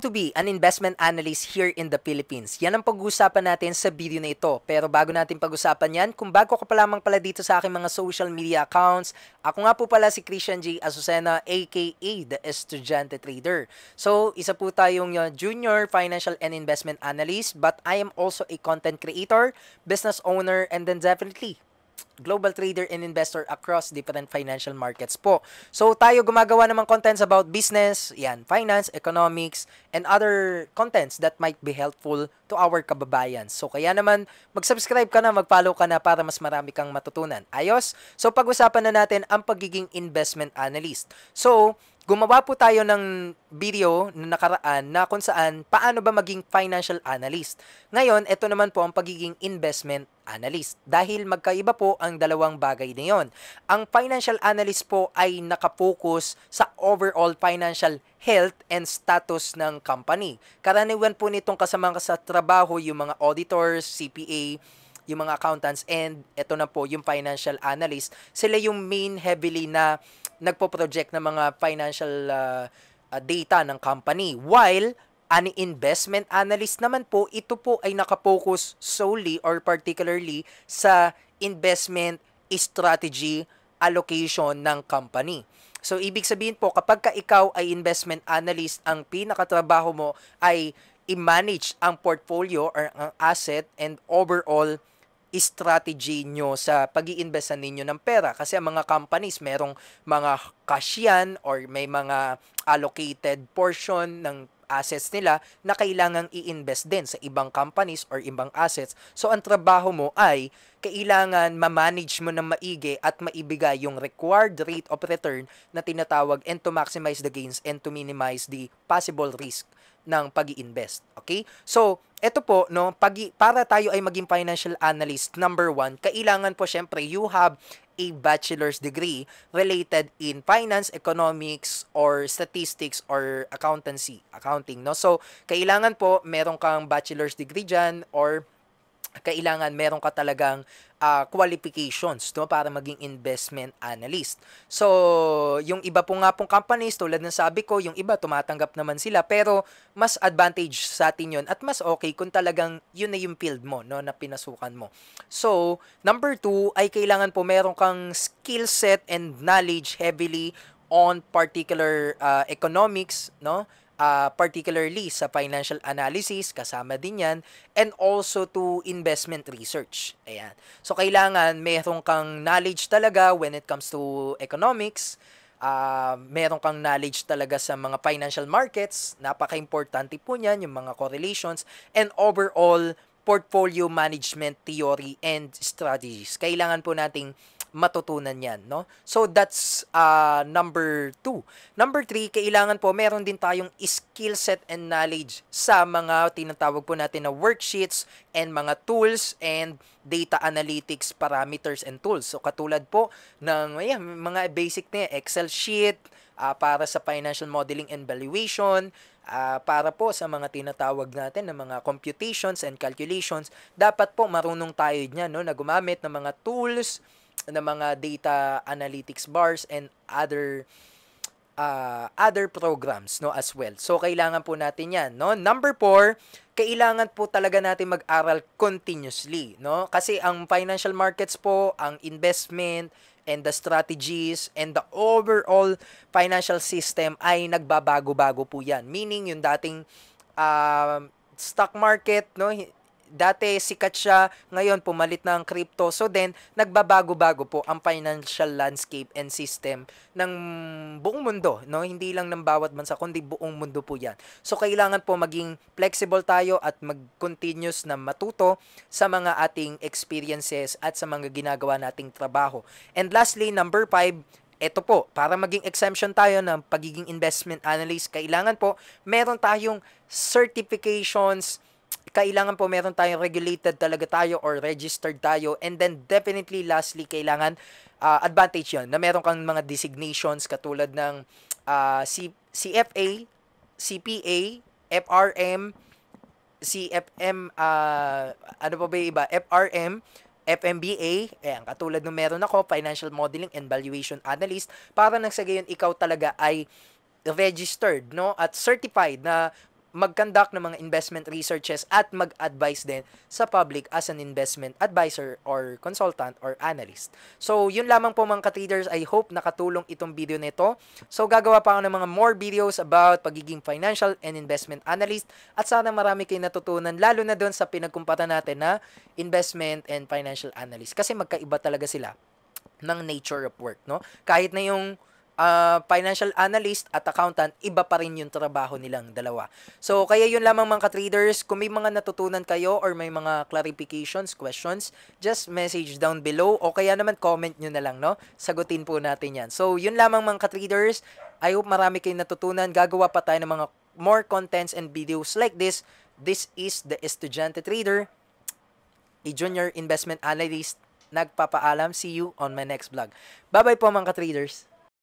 to be an investment analyst here in the Philippines? Yan ang pag-uusapan natin sa video na ito. Pero bago natin pag-usapan yan, kung bago ka pa lamang pala dito sa aking mga social media accounts, ako nga po pala si Christian G. Azucena aka The Estudyante Trader. So, isa po tayong junior financial and investment analyst, but I am also a content creator, business owner, and then definitely global trader and investor across different financial markets po. So, tayo gumagawa namang contents about business, yan, finance, economics, and other contents that might be helpful to our kababayan. So, kaya naman, mag-subscribe ka na, mag-follow ka na para mas marami kang matutunan. Ayos? So, pag-usapan na natin ang pagiging investment analyst. So, gumawa po tayo ng video na nakaraan na kung saan paano ba maging financial analyst. Ngayon, ito naman po ang pagiging investment analyst. Dahil magkaiba po ang dalawang bagay na yon. Ang financial analyst po ay nakapokus sa overall financial health and status ng company. Karaniwan po nitong kasama sa trabaho yung mga auditors, CPA, yung mga accountants, and ito na po yung financial analyst. Sila yung main heavily na nagpo-project ng mga financial data ng company. While an investment analyst naman po, ito po ay nakapokus solely or particularly sa investment strategy allocation ng company. So, ibig sabihin po, kapag ka ikaw ay investment analyst, ang pinakatrabaho mo ay i-manage ang portfolio or ang asset and overall strategy nyo sa pag-iinvestan ninyo ng pera. Kasi ang mga companies, merong mga cash yan or may mga allocated portion ng assets nila na kailangang i-invest din sa ibang companies or ibang assets. So, ang trabaho mo ay kailangan ma-manage mo ng maigi at maibigay yung required rate of return na tinatawag and to maximize the gains and to minimize the possible risk ng pag-i-invest. Okay? So, eto po, no, para tayo ay maging financial analyst, number one, kailangan po syempre you have a bachelor's degree related in finance, economics, or statistics, or accounting, no? So, kailangan po meron kang bachelor's degree dyan or kailangan meron ka talagang qualifications, no, para maging investment analyst. So, yung iba po nga pong companies, tulad ng sabi ko, yung iba tumatanggap naman sila, pero mas advantage sa atin yun at mas okay kung talagang yun na yung field mo, no, na pinasukan mo. So, number two ay kailangan po meron kang skill set and knowledge heavily on particular economics, no, particularly sa financial analysis, kasama din yan, and also to investment research. Ayan. So, kailangan meron kang knowledge talaga when it comes to economics, meron kang knowledge talaga sa mga financial markets, napaka-importante po niyan, yung mga correlations, and overall portfolio management theory and strategies. Kailangan po nating matutunan yan, no? So, that's number 2. Number 3, kailangan po meron din tayong skill set and knowledge sa mga tinatawag po natin na worksheets and mga tools and data analytics parameters and tools. So, katulad po ng mga basic na Excel sheet, para sa financial modeling and valuation, para po sa mga tinatawag natin na mga computations and calculations, dapat po marunong tayo niyan, no, na gumamit ng mga tools, ng mga data analytics bars and other programs, no, as well. So, kailangan po natin yan, no? Number 4, kailangan po talaga natin mag-aral continuously, no? Kasi ang financial markets po, ang investment, and the strategies, and the overall financial system ay nagbabago-bago po yan. Meaning, yung dating stock market, no, dati sikat siya, ngayon pumalit na ang crypto. So then, nagbabago-bago po ang financial landscape and system ng buong mundo, no? Hindi lang ng bawat bansa, kundi buong mundo po yan. So, kailangan po maging flexible tayo at mag-continuous na matuto sa mga ating experiences at sa mga ginagawa nating trabaho. And lastly, number 5, ito po, para maging exemption tayo ng pagiging investment analyst, kailangan po meron tayong certifications, kailangan po meron tayong regulated talaga tayo or registered tayo, and then definitely lastly kailangan advantage yun na meron kang mga designations katulad ng CFA, CPA, FRM, CFM, ano pa ba yung iba? FRM, FMBA, ayan, katulad ng meron ako, Financial Modeling and Valuation Analyst, para nang sa gayon ikaw talaga ay registered, no, at certified na mag-conduct ng mga investment researches at mag-advise din sa public as an investment advisor or consultant or analyst. So, yun lamang po mga ka-traders. I hope nakatulong itong video nito. So, gagawa pa ako ng mga more videos about pagiging financial and investment analyst at sana marami kayong natutunan lalo na doon sa pinagkumpara natin na investment and financial analyst kasi magkaiba talaga sila ng nature of work, no? Kahit na yung financial analyst at accountant, iba pa rin yung trabaho nilang dalawa. So, kaya yun lamang mga ka-traders. Kung may mga natutunan kayo or may mga clarifications, questions, just message down below o kaya naman comment nyo na lang, no? Sagutin po natin yan. So, yun lamang mga ka-traders. I hope marami kayong natutunan. Gagawa pa tayo ng mga more contents and videos like this. This is the Estudyante Trader, a junior investment analyst. Nagpapaalam. See you on my next vlog. Bye-bye po mga ka-traders.